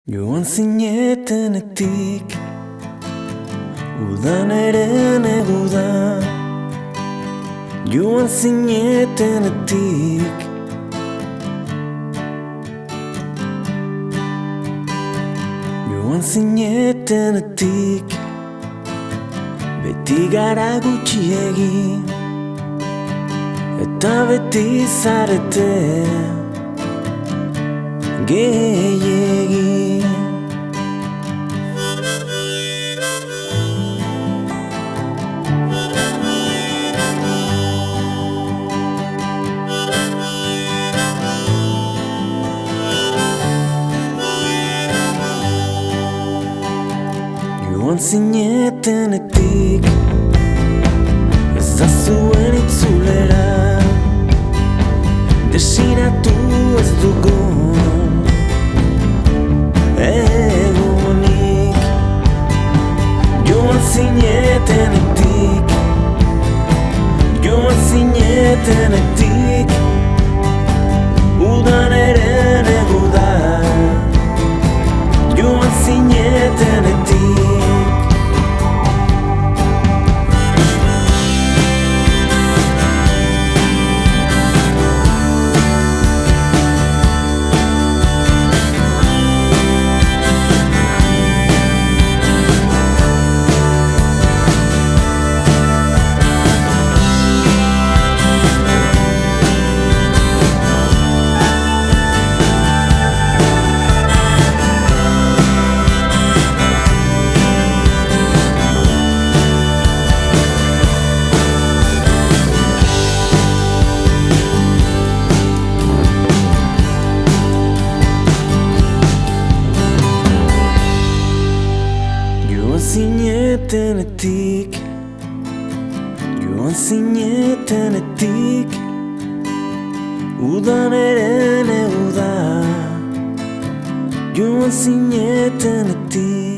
Joan zinetenetik udan ere negu da. Joan zinetenetik Joan zinetenetik beti gara gutxiegi eta beti zarete gehiegi. Joan zinetenetik ez da zuen itzulera, desiratu ez dugun egunik. Joan zinetenetik, joan zinetenetik udan ere negu da. Joan zinetenetik zinetenetik, joan zinetenetik udan ere negu da. Joan zinetenetik